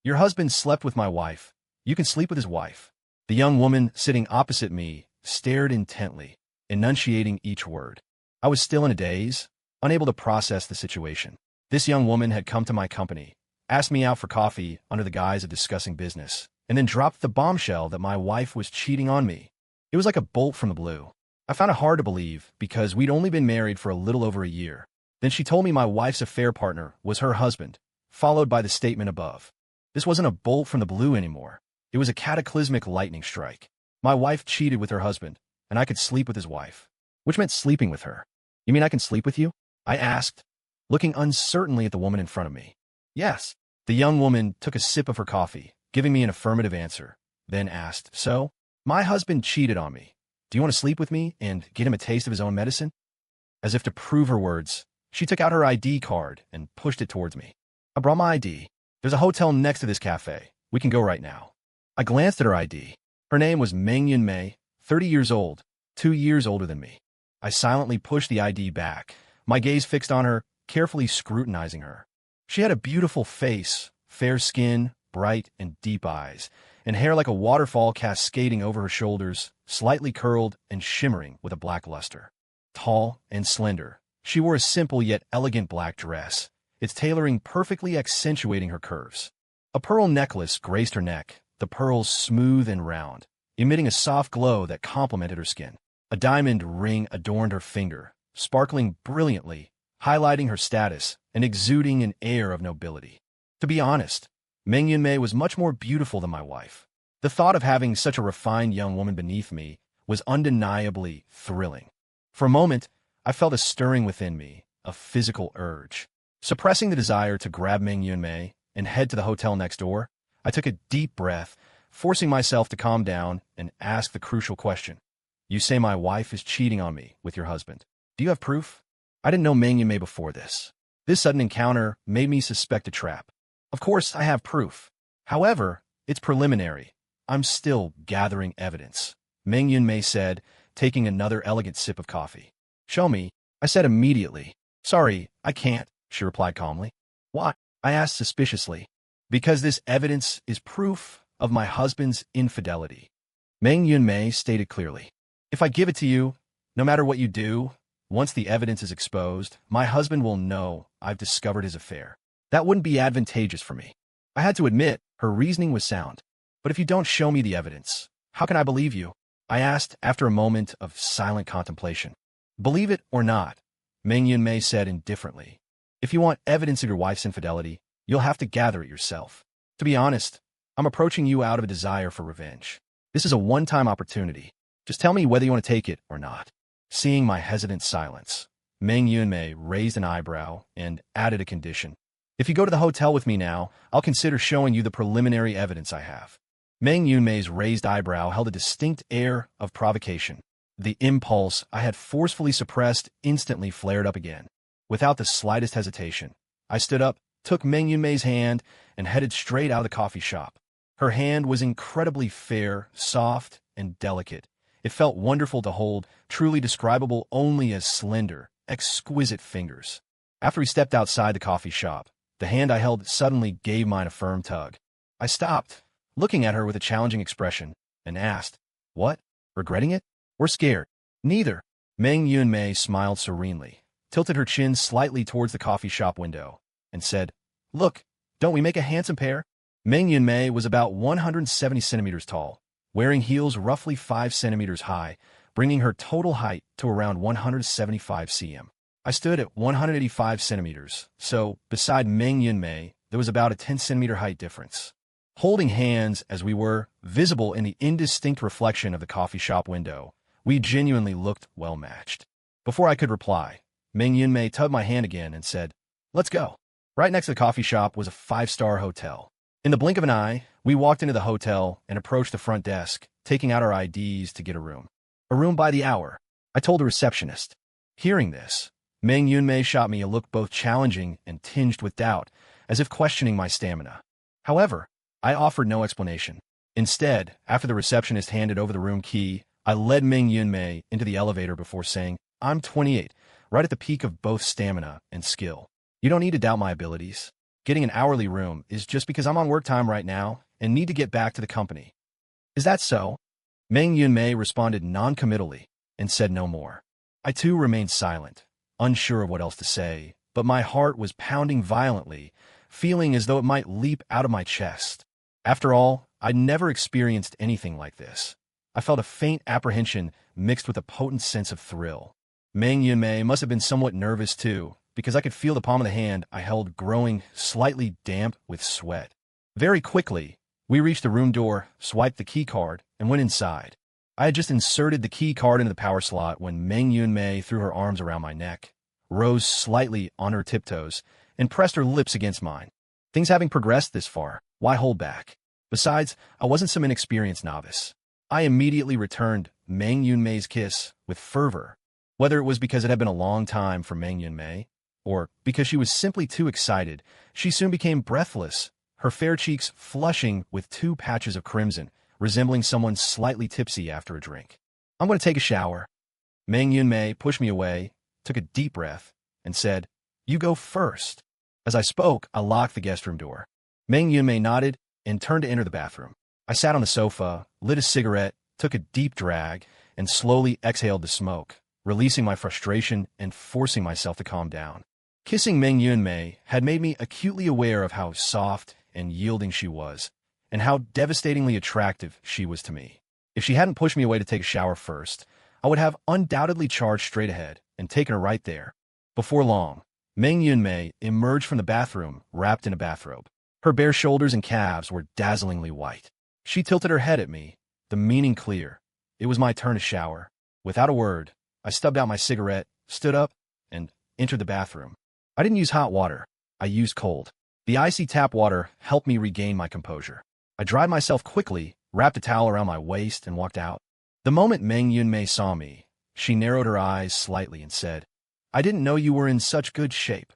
Your husband slept with my wife. You can sleep with his wife. The young woman sitting opposite me stared intently, enunciating each word. I was still in a daze, unable to process the situation. This young woman had come to my company, asked me out for coffee under the guise of discussing business, and then dropped the bombshell that my wife was cheating on me. It was like a bolt from the blue. I found it hard to believe because we'd only been married for a little over a year. Then she told me my wife's affair partner was her husband, followed by the statement above. This wasn't a bolt from the blue anymore. It was a cataclysmic lightning strike. My wife cheated with her husband, and I could sleep with his wife, which meant sleeping with her. You mean I can sleep with you? I asked, looking uncertainly at the woman in front of me. Yes. The young woman took a sip of her coffee, giving me an affirmative answer, then asked, So, my husband cheated on me. Do you want to sleep with me and get him a taste of his own medicine? As if to prove her words, she took out her ID card and pushed it towards me. I brought my ID. There's a hotel next to this cafe. We can go right now. I glanced at her ID. Her name was Mengyun Mei, 30 years old, 2 years older than me. I silently pushed the ID back, my gaze fixed on her, carefully scrutinizing her. She had a beautiful face, fair skin, bright and deep eyes, and hair like a waterfall cascading over her shoulders, slightly curled and shimmering with a black luster. Tall and slender, she wore a simple yet elegant black dress, its tailoring perfectly accentuating her curves. A pearl necklace graced her neck, the pearls smooth and round, emitting a soft glow that complemented her skin. A diamond ring adorned her finger, sparkling brilliantly, highlighting her status and exuding an air of nobility. To be honest, Mengyun Mei was much more beautiful than my wife. The thought of having such a refined young woman beneath me was undeniably thrilling. For a moment, I felt a stirring within me, a physical urge. Suppressing the desire to grab Mengyun Mei and head to the hotel next door, I took a deep breath, forcing myself to calm down and ask the crucial question. You say my wife is cheating on me with your husband. Do you have proof? I didn't know Mengyun Mei before this. This sudden encounter made me suspect a trap. Of course, I have proof. However, it's preliminary. I'm still gathering evidence, Mengyun Mei said, taking another elegant sip of coffee. Show me, I said immediately. Sorry, I can't, she replied calmly. Why? I asked suspiciously. Because this evidence is proof of my husband's infidelity. Mengyun Mei stated clearly. If I give it to you, no matter what you do, once the evidence is exposed, my husband will know I've discovered his affair. That wouldn't be advantageous for me. I had to admit, her reasoning was sound. But if you don't show me the evidence, how can I believe you? I asked after a moment of silent contemplation. Believe it or not, Mengyun Mei said indifferently. If you want evidence of your wife's infidelity, you'll have to gather it yourself. To be honest, I'm approaching you out of a desire for revenge. This is a one-time opportunity. Just tell me whether you want to take it or not. Seeing my hesitant silence, Mengyun Mei raised an eyebrow and added a condition. If you go to the hotel with me now, I'll consider showing you the preliminary evidence I have. Mengyun Mei's raised eyebrow held a distinct air of provocation. The impulse I had forcefully suppressed instantly flared up again. Without the slightest hesitation, I stood up, took Mengyun Mei's hand, and headed straight out of the coffee shop. Her hand was incredibly fair, soft, and delicate. It felt wonderful to hold, truly describable only as slender, exquisite fingers. After we stepped outside the coffee shop, the hand I held suddenly gave mine a firm tug. I stopped, looking at her with a challenging expression, and asked, What? Regretting it? Or scared? Neither. Mengyun Mei smiled serenely, tilted her chin slightly towards the coffee shop window, and said, Look, don't we make a handsome pair? Mengyun Mei was about 170 centimeters tall, wearing heels roughly 5 centimeters high, bringing her total height to around 175 cm. I stood at 185 centimeters, so beside Mengyun Mei, there was about a 10-centimeter height difference. Holding hands as we were, visible in the indistinct reflection of the coffee shop window, we genuinely looked well-matched. Before I could reply, Mengyun Mei tugged my hand again and said, Let's go. Right next to the coffee shop was a 5-star hotel. In the blink of an eye, we walked into the hotel and approached the front desk, taking out our IDs to get a room. A room by the hour, I told the receptionist. Hearing this, Mengyun Mei shot me a look both challenging and tinged with doubt, as if questioning my stamina. However, I offered no explanation. Instead, after the receptionist handed over the room key, I led Mengyun Mei into the elevator before saying, I'm 28, right at the peak of both stamina and skill. You don't need to doubt my abilities. Getting an hourly room is just because I'm on work time right now and need to get back to the company. Is that so? Meng Yunmei responded non-committally and said no more. I too remained silent, unsure of what else to say, but my heart was pounding violently, feeling as though it might leap out of my chest. After all, I'd never experienced anything like this. I felt a faint apprehension mixed with a potent sense of thrill. Meng Yunmei must have been somewhat nervous too, because I could feel the palm of the hand I held growing slightly damp with sweat. Very quickly, we reached the room door, swiped the key card, and went inside. I had just inserted the key card into the power slot when Meng Yunmei threw her arms around my neck, rose slightly on her tiptoes, and pressed her lips against mine. Things having progressed this far, why hold back? Besides, I wasn't some inexperienced novice. I immediately returned Meng Yunmei's kiss with fervor, whether it was because it had been a long time for Meng Yunmei, or because she was simply too excited. She soon became breathless, her fair cheeks flushing with 2 patches of crimson, resembling someone slightly tipsy after a drink. I'm going to take a shower. Meng Yunmei pushed me away, took a deep breath, and said, You go first. As I spoke, I locked the guest room door. Meng Yunmei nodded and turned to enter the bathroom. I sat on the sofa, lit a cigarette, took a deep drag, and slowly exhaled the smoke, releasing my frustration and forcing myself to calm down. Kissing Meng Yunmei had made me acutely aware of how soft and yielding she was, and how devastatingly attractive she was to me. If she hadn't pushed me away to take a shower first, I would have undoubtedly charged straight ahead and taken her right there. Before long, Meng Yunmei emerged from the bathroom wrapped in a bathrobe. Her bare shoulders and calves were dazzlingly white. She tilted her head at me, the meaning clear. It was my turn to shower. Without a word, I stubbed out my cigarette, stood up, and entered the bathroom. I didn't use hot water. I used cold. The icy tap water helped me regain my composure. I dried myself quickly, wrapped a towel around my waist, and walked out. The moment Meng Yunmei saw me, she narrowed her eyes slightly and said, I didn't know you were in such good shape.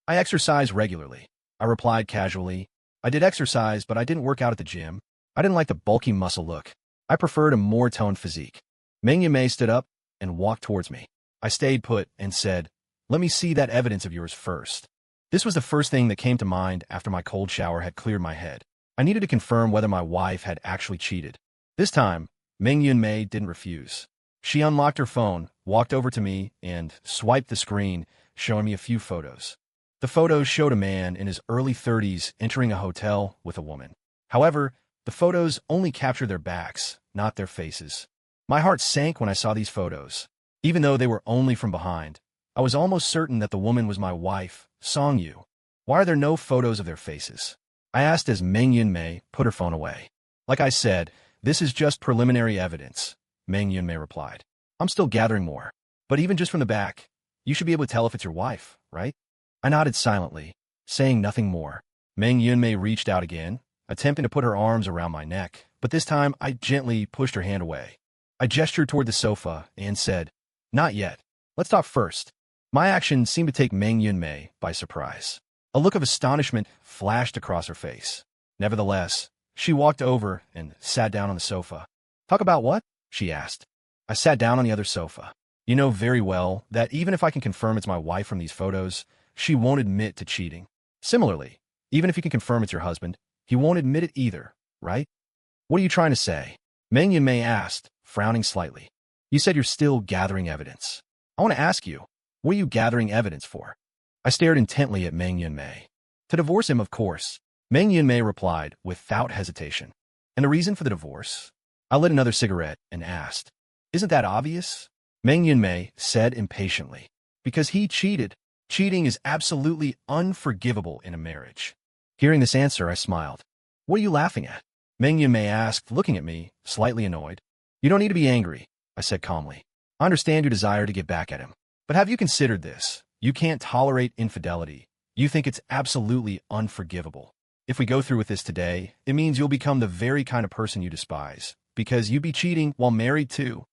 I exercise regularly. I replied casually. I did exercise, but I didn't work out at the gym. I didn't like the bulky muscle look. I preferred a more toned physique. Meng Yunmei stood up and walked towards me. I stayed put and said, Let me see that evidence of yours first. This was the first thing that came to mind after my cold shower had cleared my head. I needed to confirm whether my wife had actually cheated. This time, Meng Yunmei didn't refuse. She unlocked her phone, walked over to me, and swiped the screen, showing me a few photos. The photos showed a man in his early 30s entering a hotel with a woman. However, the photos only captured their backs, not their faces. My heart sank when I saw these photos. Even though they were only from behind, I was almost certain that the woman was my wife, Song Yu. Why are there no photos of their faces? I asked as Meng Yunmei put her phone away. Like I said, this is just preliminary evidence, Meng Yunmei replied. I'm still gathering more. But even just from the back, you should be able to tell if it's your wife, right? I nodded silently, saying nothing more. Meng Yunmei reached out again, attempting to put her arms around my neck, but this time I gently pushed her hand away. I gestured toward the sofa and said, Not yet. Let's talk first. My action seemed to take Meng Yunmei by surprise. A look of astonishment flashed across her face. Nevertheless, she walked over and sat down on the sofa. Talk about what? She asked. I sat down on the other sofa. You know very well that even if I can confirm it's my wife from these photos, she won't admit to cheating. Similarly, even if you can confirm it's your husband, he won't admit it either, right? What are you trying to say? Meng Yunmei asked, frowning slightly. You said you're still gathering evidence. I want to ask you, what are you gathering evidence for? I stared intently at Meng Yunmei. To divorce him, of course. Meng Yunmei replied without hesitation. And the reason for the divorce? I lit another cigarette and asked, Isn't that obvious? Meng Yunmei said impatiently. Because he cheated. Cheating is absolutely unforgivable in a marriage. Hearing this answer, I smiled. What are you laughing at? Meng Yunmei asked, looking at me, slightly annoyed. You don't need to be angry, I said calmly. I understand your desire to get back at him. But have you considered this? You can't tolerate infidelity. You think it's absolutely unforgivable. If we go through with this today, it means you'll become the very kind of person you despise, because you'd be cheating while married too.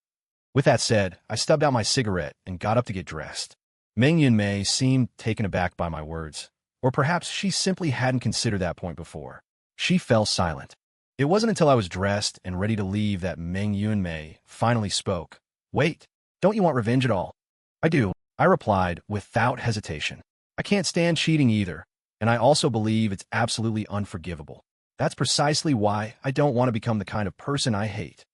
With that said, I stubbed out my cigarette and got up to get dressed. Meng Yunmei seemed taken aback by my words, or perhaps she simply hadn't considered that point before. She fell silent. It wasn't until I was dressed and ready to leave that Meng Yunmei finally spoke. Wait, don't you want revenge at all? I do, I replied without hesitation. I can't stand cheating either. And I also believe it's absolutely unforgivable. That's precisely why I don't want to become the kind of person I hate.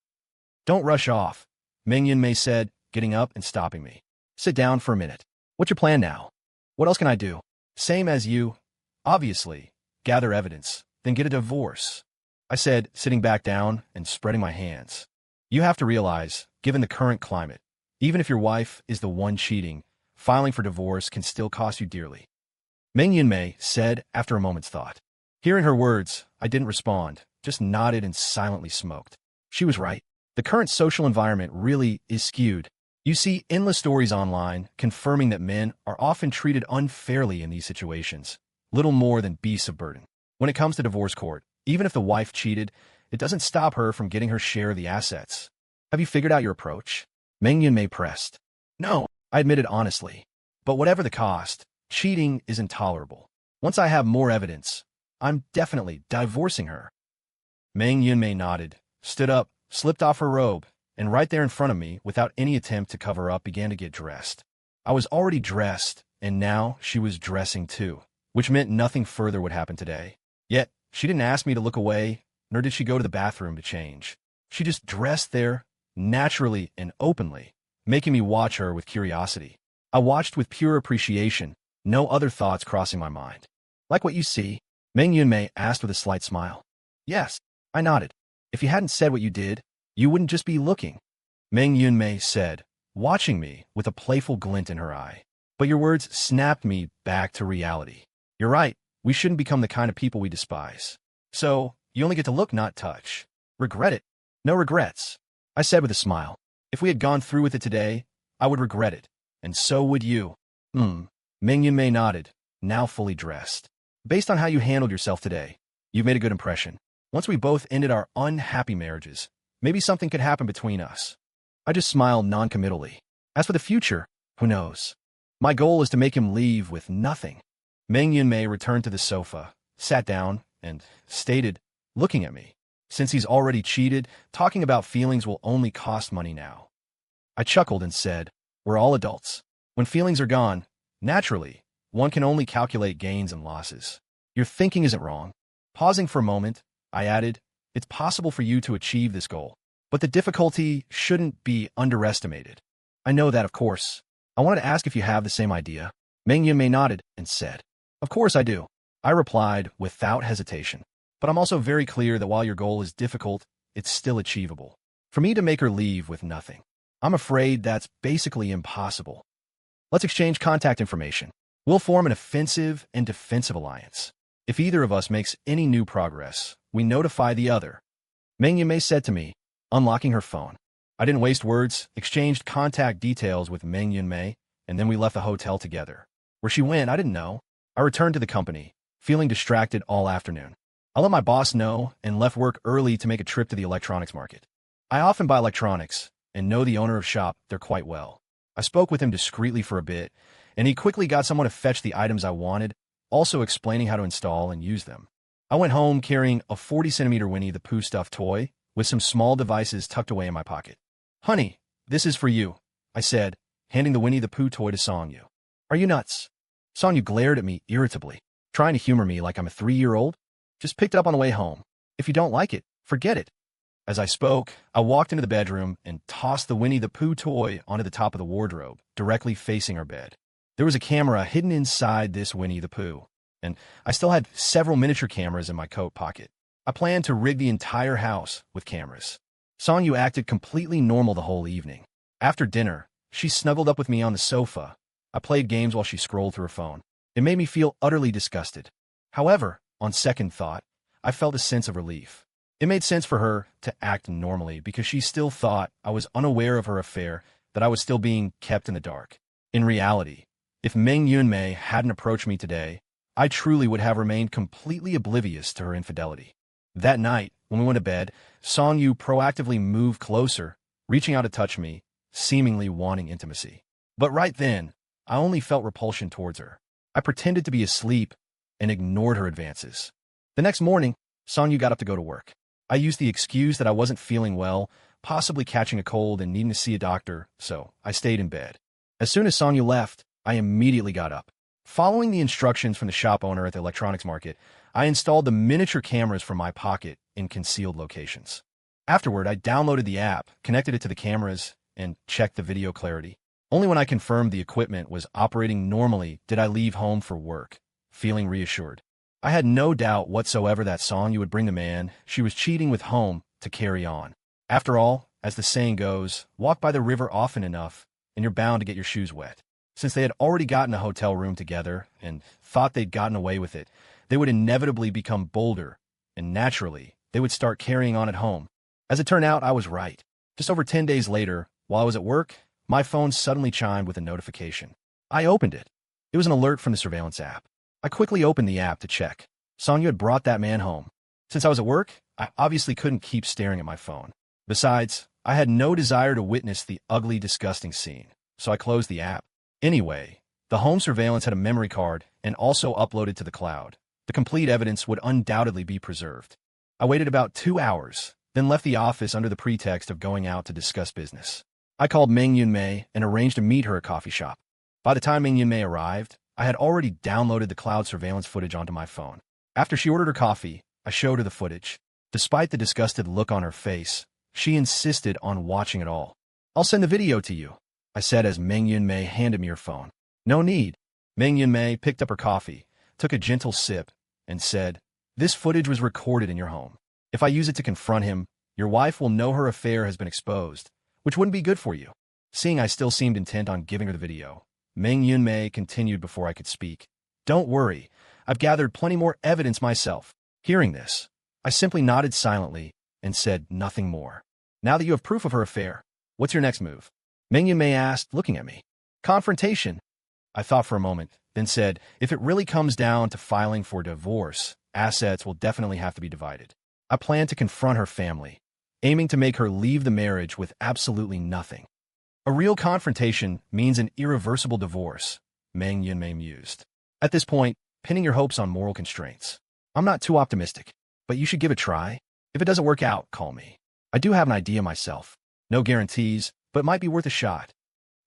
Don't rush off, Ming-Yun-mei said, getting up and stopping me. Sit down for a minute. What's your plan now? What else can I do? Same as you. Obviously. Gather evidence, then get a divorce. I said, sitting back down and spreading my hands. You have to realize, given the current climate, even if your wife is the one cheating, filing for divorce can still cost you dearly. Ming-Yun-mei said after a moment's thought. Hearing her words, I didn't respond, just nodded and silently smoked. She was right. The current social environment really is skewed. You see endless stories online confirming that men are often treated unfairly in these situations, little more than beasts of burden. When it comes to divorce court, even if the wife cheated, it doesn't stop her from getting her share of the assets. Have you figured out your approach? Ming-Yun-mei pressed. No, I admitted honestly. But whatever the cost, cheating is intolerable. Once I have more evidence, I'm definitely divorcing her. Ming-Yun-mei nodded, stood up, slipped off her robe, and right there in front of me, without any attempt to cover up, began to get dressed. I was already dressed, and now she was dressing too, which meant nothing further would happen today. Yet, she didn't ask me to look away, nor did she go to the bathroom to change. She just dressed there, naturally and openly, making me watch her with curiosity. I watched with pure appreciation, no other thoughts crossing my mind. Like what you see? Ming-Yun-mei asked with a slight smile. Yes, I nodded. If you hadn't said what you did, you wouldn't just be looking, Ming-Yun-mei said, watching me with a playful glint in her eye. But your words snapped me back to reality. You're right, we shouldn't become the kind of people we despise. So, you only get to look, not touch. Regret it? No regrets, I said with a smile. If we had gone through with it today, I would regret it, and so would you. Ming-Yun-mei nodded, now fully dressed. Based on how you handled yourself today, you've made a good impression. Once we both ended our unhappy marriages, maybe something could happen between us. I just smiled noncommittally. As for the future, who knows? My goal is to make him leave with nothing. Ming-Yun-mei returned to the sofa, sat down, and stated, looking at me, since he's already cheated, talking about feelings will only cost money now. I chuckled and said, we're all adults. When feelings are gone, naturally, one can only calculate gains and losses. Your thinking isn't wrong. Pausing for a moment, I added, it's possible for you to achieve this goal, but the difficulty shouldn't be underestimated. I know that, of course. I wanted to ask if you have the same idea. Ming-Yun-mei nodded and said, of course I do. I replied without hesitation. But I'm also very clear that while your goal is difficult, it's still achievable. For me to make her leave with nothing, I'm afraid that's basically impossible. Let's exchange contact information. We'll form an offensive and defensive alliance. If either of us makes any new progress, we notify the other. Ming-Yun-mei said to me, unlocking her phone. I didn't waste words, exchanged contact details with Ming-Yun-mei, and then we left the hotel together. Where she went, I didn't know. I returned to the company, feeling distracted all afternoon. I let my boss know and left work early to make a trip to the electronics market. I often buy electronics and know the owner of shop there quite well. I spoke with him discreetly for a bit, and he quickly got someone to fetch the items I wanted, also explaining how to install and use them. I went home carrying a 40-centimeter Winnie the Pooh stuffed toy with some small devices tucked away in my pocket. Honey, this is for you, I said, handing the Winnie the Pooh toy to Song-yu. Are you nuts? Song-yu glared at me irritably, trying to humor me like I'm a 3-year-old. Just picked it up on the way home. If you don't like it, forget it. As I spoke, I walked into the bedroom and tossed the Winnie the Pooh toy onto the top of the wardrobe, directly facing our bed. There was a camera hidden inside this Winnie the Pooh, and I still had several miniature cameras in my coat pocket. I planned to rig the entire house with cameras. Song-yu acted completely normal the whole evening. After dinner, she snuggled up with me on the sofa. I played games while she scrolled through her phone. It made me feel utterly disgusted. However, on second thought, I felt a sense of relief. It made sense for her to act normally because she still thought I was unaware of her affair, that I was still being kept in the dark. In reality, if Ming-Yun-mei hadn't approached me today, I truly would have remained completely oblivious to her infidelity. That night, when we went to bed, Song-yu proactively moved closer, reaching out to touch me, seemingly wanting intimacy. But right then, I only felt repulsion towards her. I pretended to be asleep and ignored her advances. The next morning, Song-yu got up to go to work. I used the excuse that I wasn't feeling well, possibly catching a cold and needing to see a doctor, so I stayed in bed. As soon as Song-yu left, I immediately got up. Following the instructions from the shop owner at the electronics market, I installed the miniature cameras from my pocket in concealed locations. Afterward, I downloaded the app, connected it to the cameras, and checked the video clarity. Only when I confirmed the equipment was operating normally did I leave home for work, feeling reassured. I had no doubt whatsoever that Song Yu would bring the man she was cheating with home to carry on. After all, as the saying goes, walk by the river often enough, and you're bound to get your shoes wet. Since they had already gotten a hotel room together and thought they'd gotten away with it, they would inevitably become bolder, and naturally, they would start carrying on at home. As it turned out, I was right. Just over 10 days later, while I was at work, my phone suddenly chimed with a notification. I opened it. It was an alert from the surveillance app. I quickly opened the app to check. Song Yu had brought that man home. Since I was at work, I obviously couldn't keep staring at my phone. Besides, I had no desire to witness the ugly, disgusting scene, so I closed the app. Anyway, the home surveillance had a memory card and also uploaded to the cloud. The complete evidence would undoubtedly be preserved. I waited about 2 hours, then left the office under the pretext of going out to discuss business. I called Meng Yunmei and arranged to meet her at a coffee shop. By the time Meng Yunmei arrived, I had already downloaded the cloud surveillance footage onto my phone. After she ordered her coffee, I showed her the footage. Despite the disgusted look on her face, she insisted on watching it all. "I'll send the video to you," I said as Meng Yunmei handed me her phone. "No need." Meng Yunmei picked up her coffee, took a gentle sip, and said, "This footage was recorded in your home. If I use it to confront him, your wife will know her affair has been exposed, which wouldn't be good for you." Seeing I still seemed intent on giving her the video, Meng Yunmei continued before I could speak. "Don't worry, I've gathered plenty more evidence myself." Hearing this, I simply nodded silently and said nothing more. "Now that you have proof of her affair, what's your next move?" Meng Yunmei asked, looking at me. "Confrontation." I thought for a moment, then said, "If it really comes down to filing for divorce, assets will definitely have to be divided." I plan to confront her family, aiming to make her leave the marriage with absolutely nothing. "A real confrontation means an irreversible divorce," Meng Yunmei mused. "At this point, pinning your hopes on moral constraints. I'm not too optimistic, but you should give it a try. If it doesn't work out, call me. I do have an idea myself. No guarantees, but it might be worth a shot."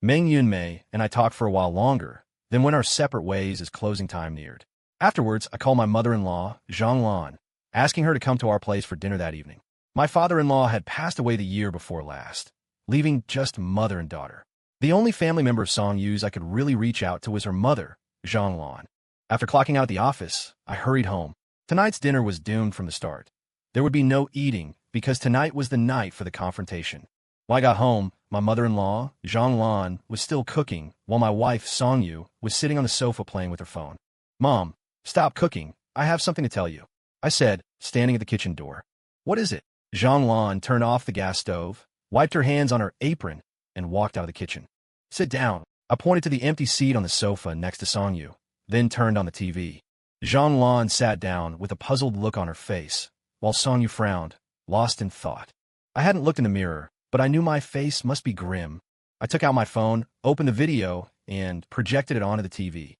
Meng Yunmei and I talked for a while longer, then went our separate ways as closing time neared. Afterwards, I called my mother-in-law, Zhang Lan, asking her to come to our place for dinner that evening. My father-in-law had passed away the year before last, leaving just mother and daughter. The only family member of Song Yu's I could really reach out to was her mother, Zhang Lan. After clocking out at the office, I hurried home. Tonight's dinner was doomed from the start. There would be no eating, because tonight was the night for the confrontation. When I got home, my mother-in-law, Zhang Lan, was still cooking, while my wife, Song Yu, was sitting on the sofa playing with her phone. "Mom, stop cooking. I have something to tell you," I said, standing at the kitchen door. "What is it?" Zhang Lan turned off the gas stove, wiped her hands on her apron, and walked out of the kitchen. "Sit down." I pointed to the empty seat on the sofa next to Song Yu, then turned on the TV. Zhang Lan sat down with a puzzled look on her face, while Song Yu frowned, lost in thought. I hadn't looked in the mirror, but I knew my face must be grim. I took out my phone, opened the video, and projected it onto the TV.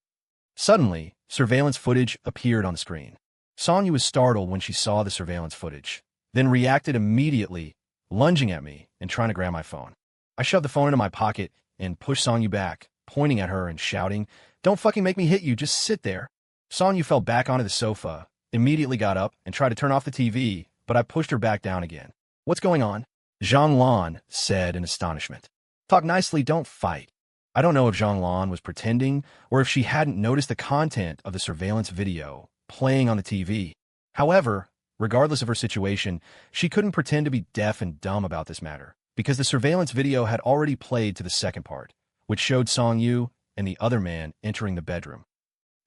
Suddenly, surveillance footage appeared on the screen. Song Yu was startled when she saw the surveillance footage, then reacted immediately, lunging at me and trying to grab my phone. I shoved the phone into my pocket and pushed Song Yu back, pointing at her and shouting, "Don't fucking make me hit you, just sit there." Song Yu fell back onto the sofa, immediately got up and tried to turn off the TV, but I pushed her back down again. "What's going on?" Zhang Lan said in astonishment. "Talk nicely, don't fight." I don't know if Zhang Lan was pretending or if she hadn't noticed the content of the surveillance video playing on the TV. However, regardless of her situation, she couldn't pretend to be deaf and dumb about this matter, because the surveillance video had already played to the second part, which showed Song Yu and the other man entering the bedroom.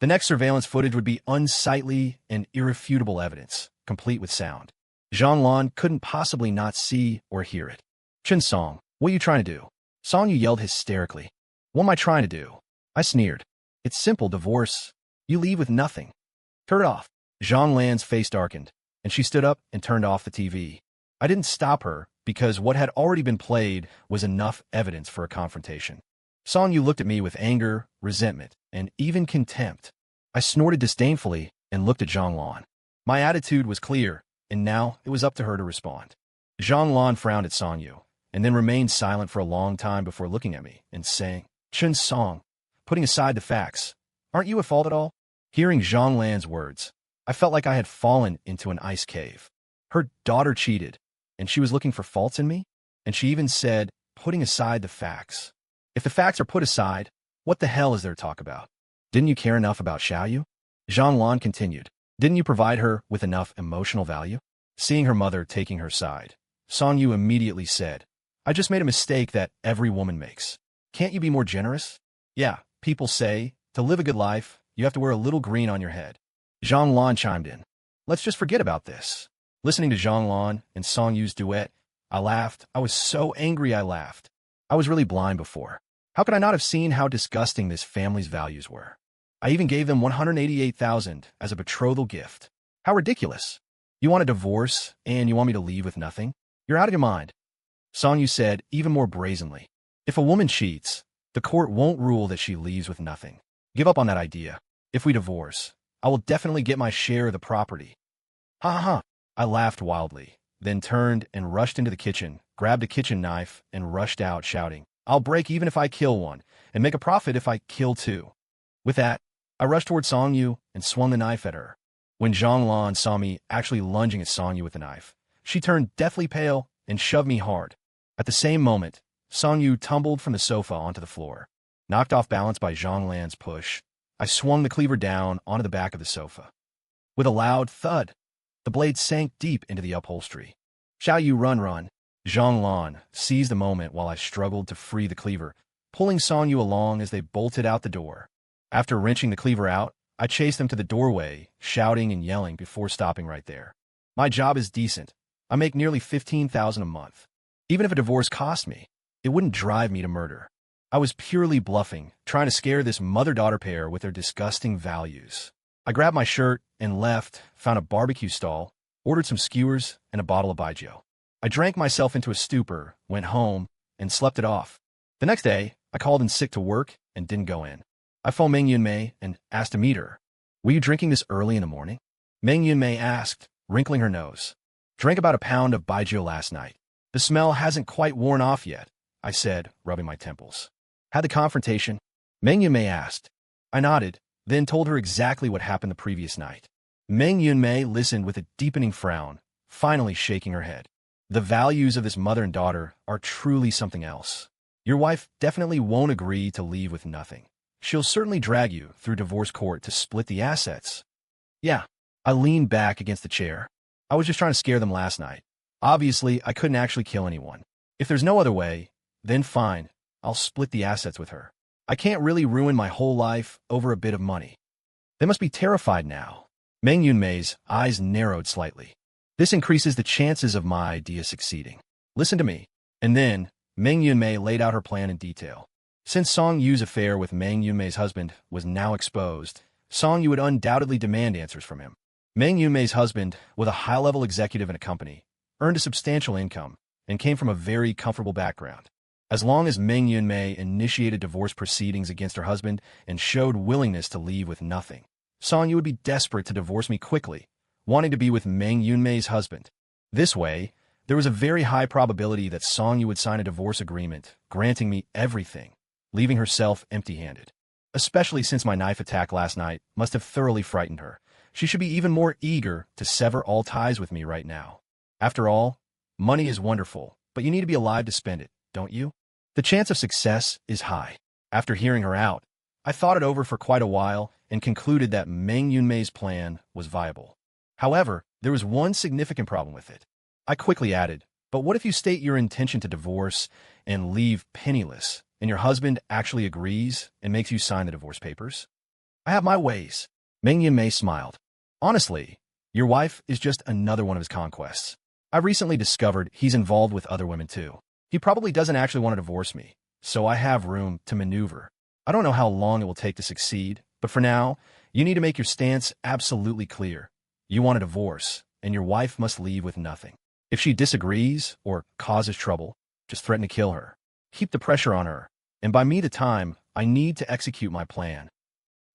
The next surveillance footage would be unsightly and irrefutable evidence, complete with sound. Zhang Lan couldn't possibly not see or hear it. "Chen Song, what are you trying to do?" Song Yu yelled hysterically. "What am I trying to do?" I sneered. "It's simple, divorce. You leave with nothing. Turn it off." Zhang Lan's face darkened, and she stood up and turned off the TV. I didn't stop her, because what had already been played was enough evidence for a confrontation. Song Yu looked at me with anger, resentment, and even contempt. I snorted disdainfully and looked at Zhang Lan. My attitude was clear, and now it was up to her to respond. Zhang Lan frowned at Song Yu, and then remained silent for a long time before looking at me and saying, "Chen Song, putting aside the facts, Aren't you at fault at all? Hearing Zhang Lan's words, I felt like I had fallen into an ice cave. Her daughter cheated, and she was looking for faults in me? And she even said, putting aside the facts. If the facts are put aside, what the hell is there to talk about? Didn't you care enough about Xiaoyu? Zhang Lan continued. Didn't you provide her with enough emotional value? Seeing her mother taking her side, Song Yu immediately said, I just made a mistake that every woman makes. Can't you be more generous? Yeah, people say, to live a good life, you have to wear a little green on your head. Zhang Lan chimed in. Let's just forget about this. Listening to Zhang Lan and Song Yu's duet, I laughed. I was so angry I laughed. I was really blind before. How could I not have seen how disgusting this family's values were? I even gave them $188,000 as a betrothal gift. How ridiculous. You want a divorce, and you want me to leave with nothing? You're out of your mind. Song Yu said, even more brazenly. If a woman cheats, the court won't rule that she leaves with nothing. Give up on that idea. If we divorce, I will definitely get my share of the property. Ha ha ha. I laughed wildly, then turned and rushed into the kitchen, grabbed a kitchen knife, and rushed out, shouting, I'll break even if I kill one, and make a profit if I kill two. With that, I rushed toward Song Yu and swung the knife at her. When Zhang Lan saw me actually lunging at Song Yu with the knife, she turned deathly pale and shoved me hard. At the same moment, Song Yu tumbled from the sofa onto the floor. Knocked off balance by Zhang Lan's push, I swung the cleaver down onto the back of the sofa. With a loud thud, the blade sank deep into the upholstery. Xiaoyu, run. Zhang Lan seized the moment while I struggled to free the cleaver, pulling Song Yu along as they bolted out the door. After wrenching the cleaver out, I chased them to the doorway, shouting and yelling before stopping right there. My job is decent. I make nearly $15,000 a month. Even if a divorce cost me, it wouldn't drive me to murder. I was purely bluffing, trying to scare this mother-daughter pair with their disgusting values. I grabbed my shirt and left, found a barbecue stall, ordered some skewers and a bottle of baijiu. I drank myself into a stupor, went home, and slept it off. The next day, I called in sick to work and didn't go in. I phoned Meng Yunmei and asked to meet her. Were you drinking this early in the morning? Meng Yunmei asked, wrinkling her nose. Drank about a pound of baijiu last night. The smell hasn't quite worn off yet, I said, rubbing my temples. Had the confrontation? Meng Yunmei asked. I nodded, then told her exactly what happened the previous night. Meng Yunmei listened with a deepening frown, finally shaking her head. The values of this mother and daughter are truly something else. Your wife definitely won't agree to leave with nothing. She'll certainly drag you through divorce court to split the assets. Yeah, I leaned back against the chair. I was just trying to scare them last night. Obviously, I couldn't actually kill anyone. If there's no other way, then fine, I'll split the assets with her. I can't really ruin my whole life over a bit of money. They must be terrified now. Meng Yunmei's eyes narrowed slightly. This increases the chances of my idea succeeding. Listen to me. And then, Meng Yunmei laid out her plan in detail. Since Song Yu's affair with Meng Yunmei's husband was now exposed, Song Yu would undoubtedly demand answers from him. Meng Yunmei's husband, with a high-level executive in a company, earned a substantial income and came from a very comfortable background. As long as Meng Yunmei initiated divorce proceedings against her husband and showed willingness to leave with nothing, Song Yu would be desperate to divorce me quickly, wanting to be with Meng Yunmei's husband. This way, there was a very high probability that Song Yu would sign a divorce agreement, granting me everything, leaving herself empty-handed. Especially since my knife attack last night must have thoroughly frightened her. She should be even more eager to sever all ties with me right now. After all, money is wonderful, but you need to be alive to spend it, don't you? The chance of success is high. After hearing her out, I thought it over for quite a while and concluded that Meng Yunmei's plan was viable. However, there was one significant problem with it. I quickly added, but what if you state your intention to divorce and leave penniless, and your husband actually agrees and makes you sign the divorce papers? I have my ways. Meng Yunmei smiled. Honestly, your wife is just another one of his conquests. I recently discovered he's involved with other women too. He probably doesn't actually want to divorce me, so I have room to maneuver. I don't know how long it will take to succeed, but for now, you need to make your stance absolutely clear. You want a divorce, and your wife must leave with nothing. If she disagrees or causes trouble, just threaten to kill her. Keep the pressure on her, and buy me the time I need to execute my plan.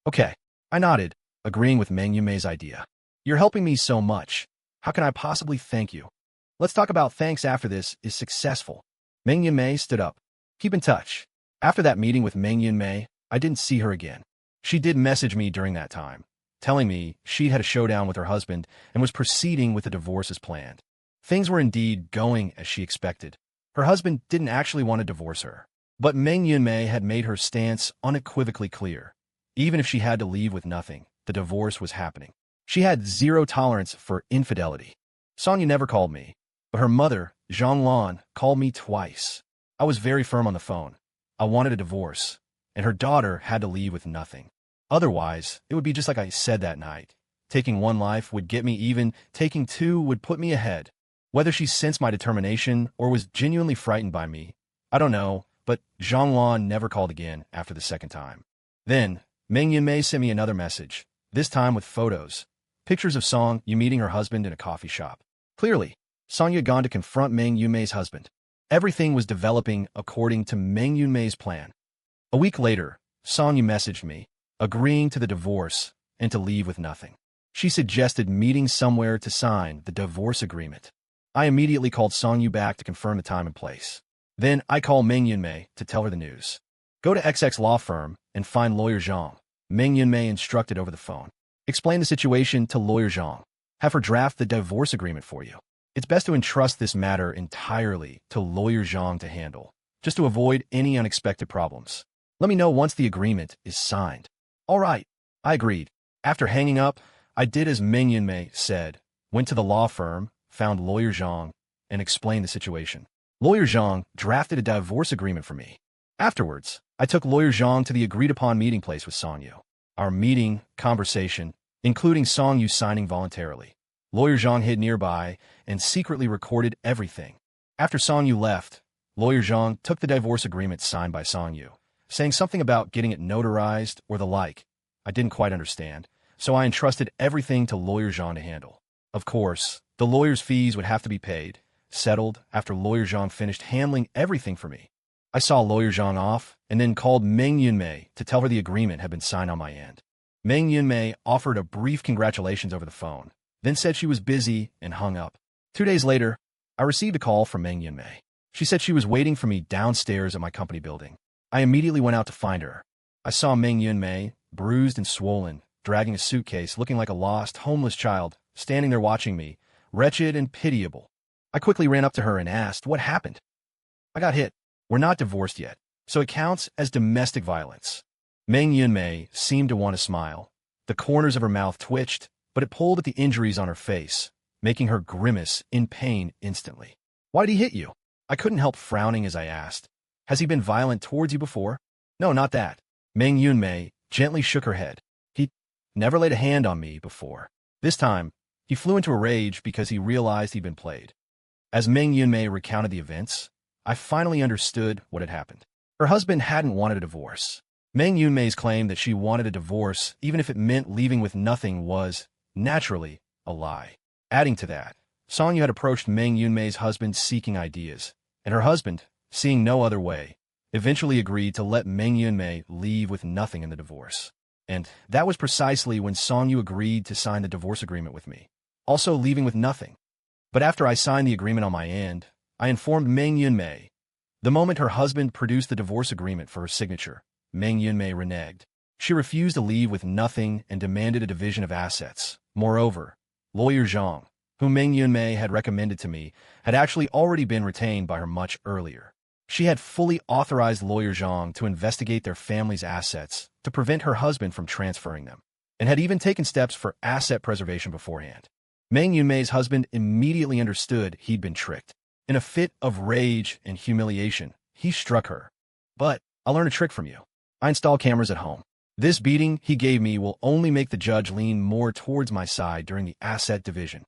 Okay, I nodded, agreeing with Meng Yunmei's idea. You're helping me so much. How can I possibly thank you? Let's talk about thanks after this is successful. Meng Yunmei stood up. Keep in touch. After that meeting with Meng Yunmei, I didn't see her again. She did message me during that time, telling me she'd had a showdown with her husband and was proceeding with the divorce as planned. Things were indeed going as she expected. Her husband didn't actually want to divorce her, but Meng Yunmei had made her stance unequivocally clear. Even if she had to leave with nothing, the divorce was happening. She had zero tolerance for infidelity. Sonya never called me, but her mother, Zhang Lan, called me twice. I was very firm on the phone. I wanted a divorce, and her daughter had to leave with nothing. Otherwise, it would be just like I said that night. Taking one life would get me even, taking two would put me ahead. Whether she sensed my determination or was genuinely frightened by me, I don't know, but Zhang Lan never called again after the second time. Then, Meng Yunmei sent me another message, this time with photos. Pictures of Song Yu meeting her husband in a coffee shop. Clearly, Sonya had gone to confront Meng Yunmei's husband. Everything was developing according to Meng Yunmei's plan. A week later, Song Yu messaged me, agreeing to the divorce and to leave with nothing. She suggested meeting somewhere to sign the divorce agreement. I immediately called Song Yu back to confirm the time and place. Then I called Meng Yunmei to tell her the news. Go to XX law firm and find lawyer Zhang, Meng Yunmei instructed over the phone. Explain the situation to lawyer Zhang. Have her draft the divorce agreement for you. It's best to entrust this matter entirely to lawyer Zhang to handle, just to avoid any unexpected problems. Let me know once the agreement is signed. All right, I agreed. After hanging up, I did as Meng Yunmei said, went to the law firm, found lawyer Zhang, and explained the situation. Lawyer Zhang drafted a divorce agreement for me. Afterwards, I took lawyer Zhang to the agreed-upon meeting place with Song Yu. Our meeting, conversation, including Song Yu signing voluntarily. Lawyer Zhang hid nearby and secretly recorded everything. After Song Yu left, lawyer Zhang took the divorce agreement signed by Song Yu, saying something about getting it notarized or the like. I didn't quite understand, so I entrusted everything to lawyer Zhang to handle. Of course, the lawyer's fees would have to be paid, settled after lawyer Zhang finished handling everything for me. I saw lawyer Zhang off and then called Meng Yunmei to tell her the agreement had been signed on my end. Meng Yunmei offered a brief congratulations over the phone, then said she was busy and hung up. 2 days later, I received a call from Meng Yunmei. She said she was waiting for me downstairs at my company building. I immediately went out to find her. I saw Meng Yunmei, bruised and swollen, dragging a suitcase, looking like a lost, homeless child, standing there watching me, wretched and pitiable. I quickly ran up to her and asked what happened. I got hit. We're not divorced yet, so it counts as domestic violence. Meng Yunmei seemed to want to smile. The corners of her mouth twitched, but it pulled at the injuries on her face, making her grimace in pain instantly. Why did he hit you? I couldn't help frowning as I asked. Has he been violent towards you before? No, not that. Meng Yunmei gently shook her head. He never laid a hand on me before. This time, he flew into a rage because he realized he'd been played. As Meng Yunmei recounted the events, I finally understood what had happened. Her husband hadn't wanted a divorce. Meng Yunmei's claim that she wanted a divorce, even if it meant leaving with nothing, was, naturally, a lie. Adding to that, Song Yu had approached Meng Yunmei's husband seeking ideas, and her husband, seeing no other way, eventually agreed to let Meng Yunmei leave with nothing in the divorce. And that was precisely when Song Yu agreed to sign the divorce agreement with me, also leaving with nothing. But after I signed the agreement on my end, I informed Meng Yunmei. The moment her husband produced the divorce agreement for her signature, Meng Yunmei reneged. She refused to leave with nothing and demanded a division of assets. Moreover, lawyer Zhang, whom Meng Yunmei had recommended to me, had actually already been retained by her much earlier. She had fully authorized lawyer Zhang to investigate their family's assets to prevent her husband from transferring them, and had even taken steps for asset preservation beforehand. Meng Yunmei's husband immediately understood he'd been tricked. In a fit of rage and humiliation, he struck her. But I'll learn a trick from you. I install cameras at home. This beating he gave me will only make the judge lean more towards my side during the asset division.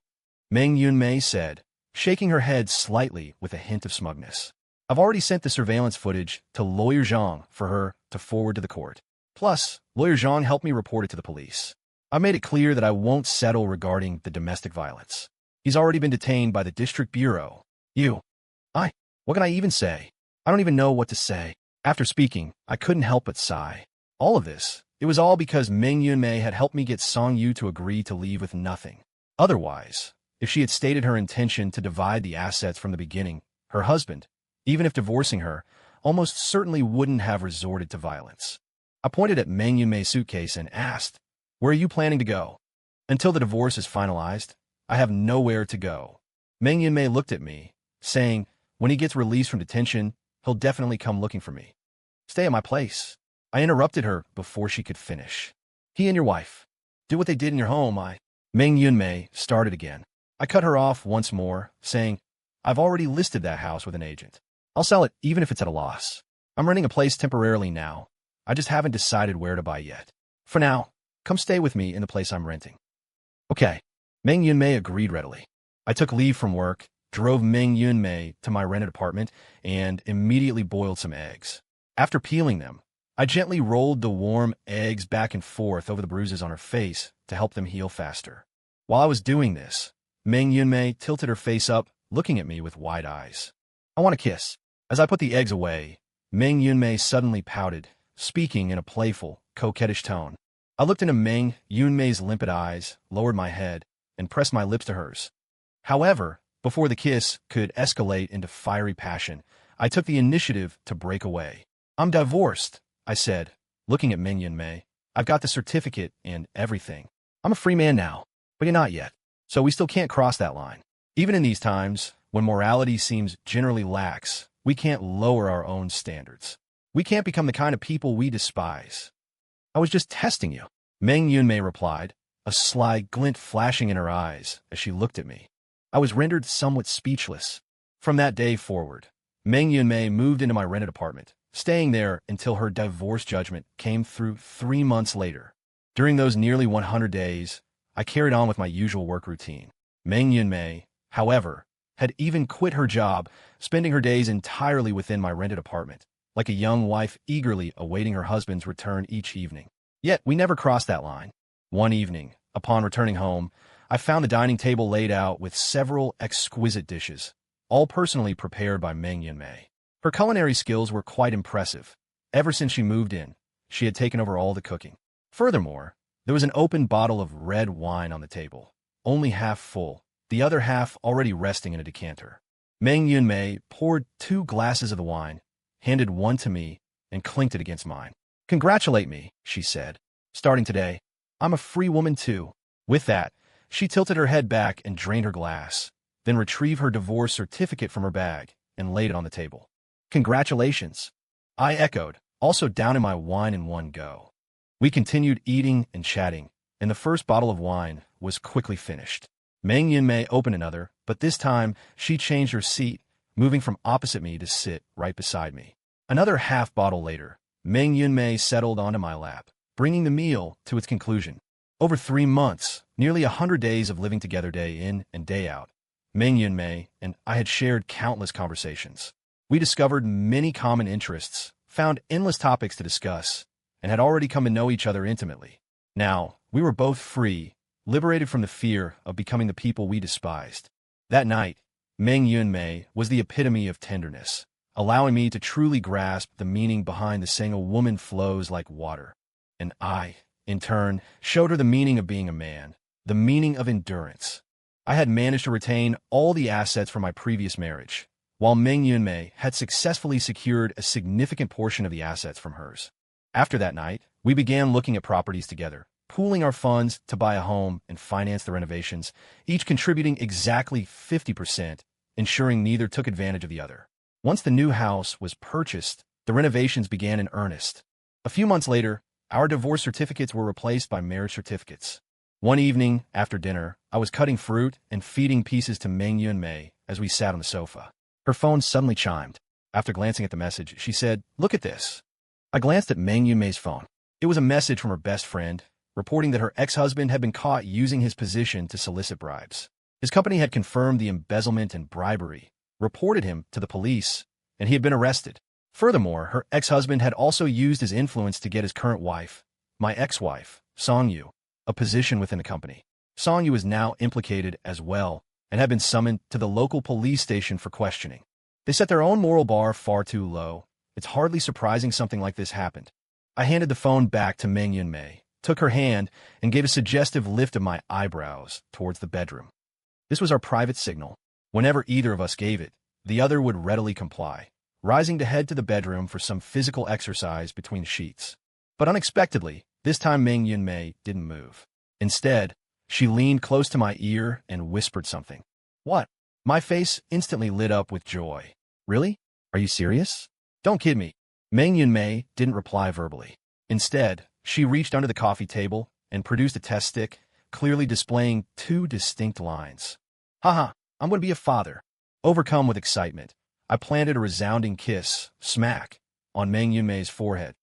Meng Yunmei said, shaking her head slightly with a hint of smugness. I've already sent the surveillance footage to lawyer Zhang for her to forward to the court. Plus, lawyer Zhang helped me report it to the police. I made it clear that I won't settle regarding the domestic violence. He's already been detained by the district bureau. What can I even say? I don't even know what to say. After speaking, I couldn't help but sigh. All of this, it was all because Meng Yunmei had helped me get Song Yu to agree to leave with nothing. Otherwise, if she had stated her intention to divide the assets from the beginning, her husband, even if divorcing her, almost certainly wouldn't have resorted to violence. I pointed at Meng Yunmei's suitcase and asked, "Where are you planning to go?" "Until the divorce is finalized, I have nowhere to go." Meng Yunmei looked at me, saying, "When he gets released from detention, he'll definitely come looking for me. Stay at my place." I interrupted her before she could finish. "He and your wife do what they did in your home, Meng Yunmei started again. I cut her off once more, saying, "I've already listed that house with an agent. I'll sell it even if it's at a loss. I'm renting a place temporarily now. I just haven't decided where to buy yet. For now, come stay with me in the place I'm renting." "Okay." Meng Yunmei agreed readily. I took leave from work, drove Meng Yunmei to my rented apartment, and immediately boiled some eggs. After peeling them, I gently rolled the warm eggs back and forth over the bruises on her face to help them heal faster. While I was doing this, Meng Yunmei tilted her face up, looking at me with wide eyes. "I want a kiss." As I put the eggs away, Meng Yunmei suddenly pouted, speaking in a playful, coquettish tone. I looked into Meng Yunmei's limpid eyes, lowered my head, and pressed my lips to hers. However, before the kiss could escalate into fiery passion, I took the initiative to break away. "I'm divorced," I said, looking at Meng Yunmei. "I've got the certificate and everything. I'm a free man now, but you're not yet, so we still can't cross that line. Even in these times, when morality seems generally lax, we can't lower our own standards. We can't become the kind of people we despise." "I was just testing you," Meng Yunmei replied, a sly glint flashing in her eyes as she looked at me. I was rendered somewhat speechless. From that day forward, Meng Yunmei moved into my rented apartment, staying there until her divorce judgment came through 3 months later. During those nearly 100 days, I carried on with my usual work routine. Meng Yunmei, however, had even quit her job, spending her days entirely within my rented apartment, like a young wife eagerly awaiting her husband's return each evening. Yet we never crossed that line. One evening, upon returning home, I found the dining table laid out with several exquisite dishes, all personally prepared by Meng Yunmei. Her culinary skills were quite impressive. Ever since she moved in, she had taken over all the cooking. Furthermore, there was an open bottle of red wine on the table, only half full, the other half already resting in a decanter. Meng Yunmei poured 2 glasses of the wine, handed one to me, and clinked it against mine. "Congratulate me," she said. "Starting today, I'm a free woman too." With that, she tilted her head back and drained her glass, then retrieved her divorce certificate from her bag and laid it on the table. "Congratulations," I echoed, also downing my wine in one go. We continued eating and chatting, and the first bottle of wine was quickly finished. Meng Yunmei opened another, but this time she changed her seat, moving from opposite me to sit right beside me. Another half bottle later, Meng Yunmei settled onto my lap, bringing the meal to its conclusion. Over 3 months, nearly 100 days of living together day in and day out, Meng Yunmei and I had shared countless conversations. We discovered many common interests, found endless topics to discuss, and had already come to know each other intimately. Now, we were both free, liberated from the fear of becoming the people we despised. That night, Meng Yunmei was the epitome of tenderness, allowing me to truly grasp the meaning behind the saying "a woman flows like water." And I, in turn, showed her the meaning of being a man, the meaning of endurance. I had managed to retain all the assets from my previous marriage, while Meng Yunmei had successfully secured a significant portion of the assets from hers. After that night, we began looking at properties together, pooling our funds to buy a home and finance the renovations, each contributing exactly 50%, ensuring neither took advantage of the other. Once the new house was purchased, the renovations began in earnest. A few months later, our divorce certificates were replaced by marriage certificates. One evening, after dinner, I was cutting fruit and feeding pieces to Meng Yunmei as we sat on the sofa. Her phone suddenly chimed. After glancing at the message, she said, "Look at this." I glanced at Meng Yunmei's phone. It was a message from her best friend, reporting that her ex-husband had been caught using his position to solicit bribes. His company had confirmed the embezzlement and bribery, reported him to the police, and he had been arrested. Furthermore, her ex-husband had also used his influence to get his current wife, my ex-wife, Song-yu, a position within the company. Song-yu is now implicated as well and had been summoned to the local police station for questioning. They set their own moral bar far too low. It's hardly surprising something like this happened. I handed the phone back to Meng Yunmei, took her hand, and gave a suggestive lift of my eyebrows towards the bedroom. This was our private signal. Whenever either of us gave it, the other would readily comply, rising to head to the bedroom for some physical exercise between the sheets. But unexpectedly, this time Meng Yunmei didn't move. Instead, she leaned close to my ear and whispered something. What? My face instantly lit up with joy. Really? Are you serious? Don't kid me. Meng Yunmei didn't reply verbally. Instead, she reached under the coffee table and produced a test stick, clearly displaying 2 distinct lines. Haha, I'm going to be a father. Overcome with excitement, I planted a resounding kiss, smack, on Meng Yunmei's forehead.